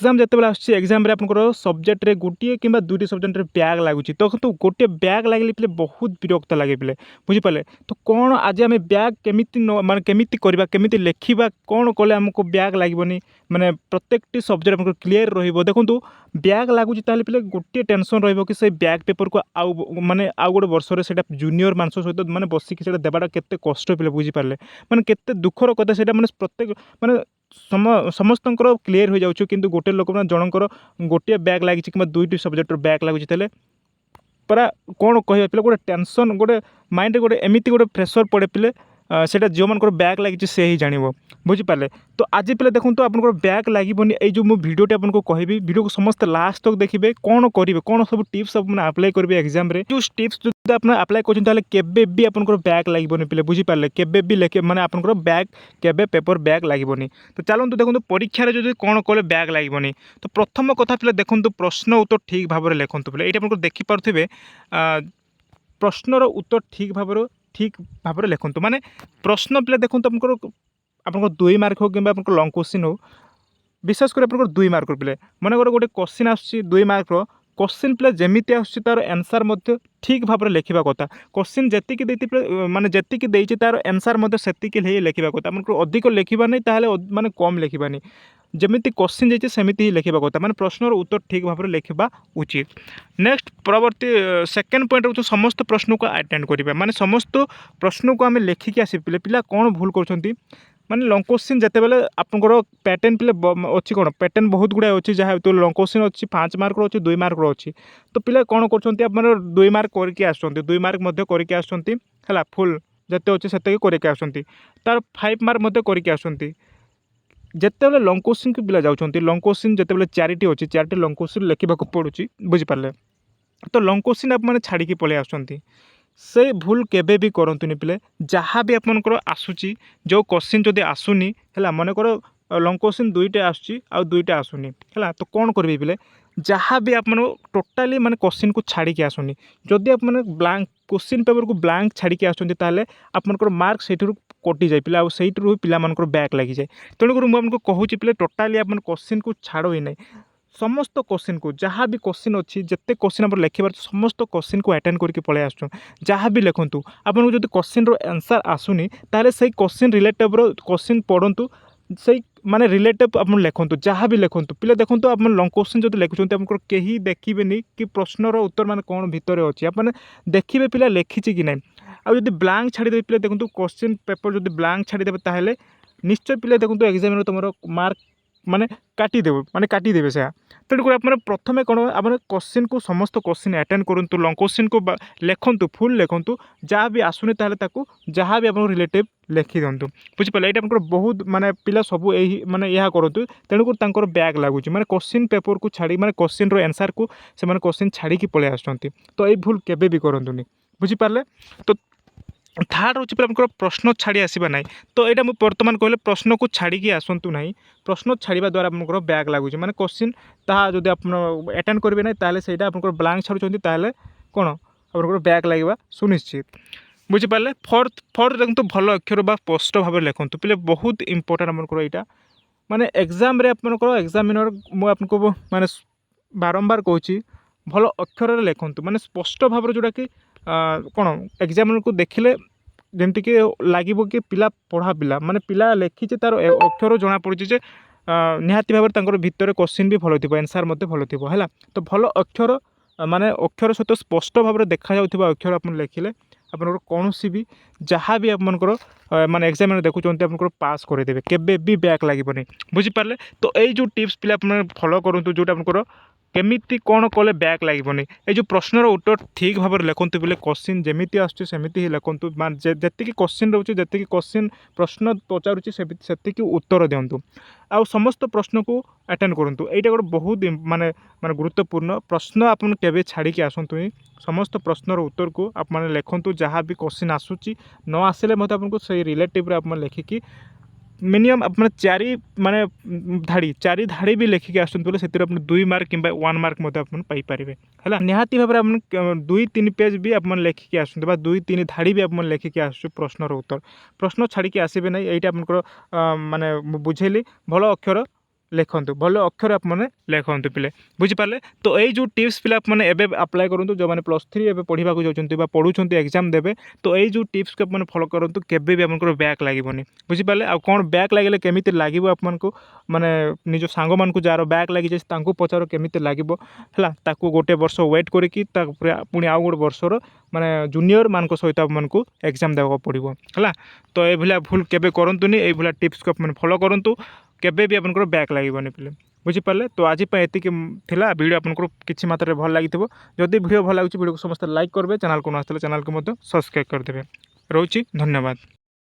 Exam जितेबाला आसूँ exam आपंकर subject गोटे कि दुईट सब्जेक्ट बैग लगुच तो गोटे बैग लगे पे बहुत विरक्त लगे पे बुझीपारे। तो कौन आज आम बैग केमी मानते केमी करवा केमी लेखा कौन कले आमको बैग लगभग माने प्रत्येक सब्जेक्ट आम क्लीयर रोक बैग लगुच पे गोटे टेंशन रही से बैग पेपर को आउ माने आउ गोटे वर्ष जूनियर मानस सहित मैंने बसिक देवाटा केते कष्ट पे बुझीपारे मैंने केते दुखर कथा से मैंने प्रत्येक माने समस्त क्लीयर हो जाऊँ कि गोटे लोक जनकर गोटे बैग लगी कि दुईट सब्जेक्ट बैग लगुच परा कौन कह पे गोटे टेंशन गोटे माइंड गोटे एमती गोटे प्रेसर पड़े पे सेटा जो मान बैग लगी से ही जान बुझीपारे। तो आज पे देखो तो आपंकर बैग लगभग ये मो भिडियोटी आपको कहि भिडियो को समस्त लास्ट तक देखिए कौन करेंगे कौन सब टिप्स अप्लाई करेंगे एग्जाम रे जो टिप्स जो आप अप्लाई कर भी आपंकर बैग लगभग पे बुझीपारे केबे भी लेखे मैंने आपंकर बैग केबे पेपर बैग लगभग। तो चलते देखो परीक्षार जो कौन कले बैग लगभग तो प्रथम कथा पे देखो प्रश्न उत्तर ठीक भाव में लिखते पे ये देखिपे प्रश्नर उत्तर ठीक भाव में लिखते माने प्रश्न पे देखो आपंकर 2 मार्क हो कि लंग क्वेश्चन हो विशेष कर आप 2 मार्क पे मन गोटे क्वेश्चन आसूँ 2 मार्क क्वेश्चन पे जमी तार आंसर ठीक भाव में लिखा कथा क्वेश्चन जी माने जी तार आंसर से लिखा कथा आपको अधिक लिखा नहीं ताहले माने कम लिखा जमीती क्वेश्चन जाइए सेमती ही लिखा कथा माने प्रश्नर उत्तर ठीक भाव में लिखा उचित। नेक्स्ट परवर्ती सेकेंड पॉइंट हो समस्त प्रश्न को अटेंड करेंगे माने समस्त प्रश्न को आम लेखिकी आस पिला कौन भूल कर माने लंग क्वेश्चन जिते बेले आपंकर पैटर्न पे अच्छी कौन पैटर्न बहुत गुड़ाए अच्छी जहाँ तो लंग क्वेश्चन अच्छी 5 मार्क अच्छी 2 मार्क अच्छी तो पिला कौन कर 2 मार्क करके आसुँच 2 मार्क करके आसुँच है फुल जिते अच्छे से करके आसुँच तार 5 मार्क करके आसुँच जिते बेले लंग क्वेश्चन को पिला जाऊँच लंग क्वेश्चन जिते बेले 4टी अच्छी 4टी लंग क्वेश्चन लिखा पड़ुची बुझीपारे। तो लंग क्वेश्चन आप छाड़ी पलि आसुँच से भूल केबे भी करंतुनी पिले जहाँ भी आपनकर आसूची जो क्वेश्चन जदि आसुनी है मनकर लंग क्वेश्चन 2टा आसूची आ 2टा आसुनी है तो कौन करेंगे पिले जहाँ भी आप टोटाली माने क्वेश्चन को छाड़ी आसुनी जदि आप ब्लांक क्वेश्चन पेपर को ब्लांक छाड़ी आसुँच ताले आपनकर मार्क से कटि जाए पिला से पिला बैक लगी जाए तेणुकर मुझे कहूँ पिले टोटाली आप क्वेश्चन को छाड़ ही नहीं समस्त क्वेश्चन को जहाँ भी क्वेश्चन अच्छी जिते क्वेश्चन आप लिखिबार समस्त क्वेश्चन को अटेंड करके पलि आसुँ जहाँ भी लिखुँ आपको जो क्वेश्चन आंसर आसुनी ताले से क्वेश्चन रिलेटिव क्वेश्चन पढ़ु से माने रिलेटिव आप लिखुँ जहाँ भी लिखुँ पिले देखो आप लंग क्वेश्चन जो लिखुंट आप कहीं देखिए कि प्रश्नर उत्तर मान कौन भितर अच्छी आप देखिए पिला लिखी कि ना आदि ब्लांक छाड़ीदे पिले देखो क्वेश्चन पेपर जो ब्लांक छाड़ीदे ताहले निश्चय पिले देखो एग्जाम तुम मार्क माने काटिदेव माने काटिदेवे से तेणुकर आप प्रथम कौन आप क्वेश्चन को समस्त क्वेश्चन अटेंड करूँ लंग क्वेश्चन को लिखु फुल लिखु जहाँ भी आसुनी ताकू जहाँ भी आप रिलेटिव लिखि दिंतु बुझीपारे ये आप बहुत माने पिला सब यही माने यह करूँ तेणुकर बैग लगुच माने क्वेश्चन पेपर को छाड़ी माने क्वेश्चन आंसर को से क्वेश्चन छाड़ी पलि आसुँच तो ये भूल केबे भी करंतुनी बुझीपारे। तो थार्ड हूँ पे प्रश्न छाड़ी आसवा ना तो यहाँ मुझे बर्तमान कहले प्रश्न को छाड़ी आसतु ना प्रश्न छाड़ा द्वारा आपंकर बैग लगुच माने क्वेश्चन ताहा जब आप अटेंड करेंगे ना ताले से आपंकर ब्लांक छाड़ुंट ताले कौन आपंकर बैग लगे सुनिश्चित बुझीपारे। फोर्थ देखो भल अक्षर बा स्पष्ट भाव में लिखुँ पे बहुत इंपोर्टाट आपंकर यहाँ माने एग्जाम आपंकर एग्जामिनर मुझे माने बारंबार कहूँ भल अक्षर लिखुँ माने स्पष्ट भाव में जोटा कि कौन एग्जामिनर को देखिले जमती कि लगे कि पिला पढ़ा पिला माने पिला लिखी तार अक्षर जना पड़ी निहाती भाव में भितर क्वेश्चन भी भल थी आंसर भल थी है तो भल अक्षर माने अक्षर सहित स्पष्ट भाव में देखा जाउथिबा अक्षर आप लिखिले आपनकर कौन भी जहाँ भी आपनकर माने एग्जामिनर देखुंत आपनकर पास करदेवे केबे भी बैक लगे बुझीपारे। तो यही जो टिप्स पिला आप फॉलो करूँ जोटा आपनकर केमिति कौन कले बैक लगभग ये जो प्रश्नर उत्तर ठीक भाव में लिखुँ बोले क्वेश्चन जमीती आसमती ही लिखुँ जी क्वेश्चन रोचे जी क्वेश्चन प्रश्न पचारूँ से उत्तर दिंतु आउ समस्त प्रश्न को अटेंड करूँ यहाँ गोटे बहुत माने माने गुरुत्वपूर्ण प्रश्न आप केवे छाड़ी आसतु समस्त प्रश्नर उत्तर को आप लिखुँ जहाँ भी क्वेश्चन आसूँ न आसिले आपको से रिलेटिव आप लिखिकी मिनिमम आप 4 माने धाड़ी 4 धाड़ी भी लिखिकी आसुँ बोले से 2 मार्क कि 1 मार्क पाइपर है निहाती भाव में 2-3 पेज भी आप लिखिकी आसुँ 2-3 धाड़ी भी आप लिखिकी आसुँ प्रश्नर उत्तर प्रश्न छाड़ी आसबे ना यहाँ आपंकर माने बुझेली भल अक्षर लिखतु भल अक्षर आपने लिखतु पिले बुझिपारे। तो यही जो टिप्स पिला आपने एवं अप्लाई करूँ जो मैंने +3 एवं पढ़ा जाऊँ पढ़ुं एग्जाम देवे तो यही जो टिप्स को आपने फॉलो करूँ केवे भी आपको बैक लगे बुझिपारे। आ कौन बैक लगे केमी लगे आपको माने निज सांग मान जार बैक लगी जाए पचार केमी लगे है गोटे वर्ष वेट करके पुणी आउ गोटे वर्षर माने जूनियर मान सहित आपको एग्जाम देवा पड़ो है। तो ये भूल केवे करतुनि ये टिप्स को आप फॉलो करूँ केवे भी आपंकर बैक लगे पे बुझिपारे। तो आज एति वीडियो आपको किसी मात्रा भल लगी जदि वीडियो भल लगे वीडियो को समस्त लाइक करेंगे चैनल को आसते चैनल को सब्सक्राइब करदे। रोची धन्यवाद।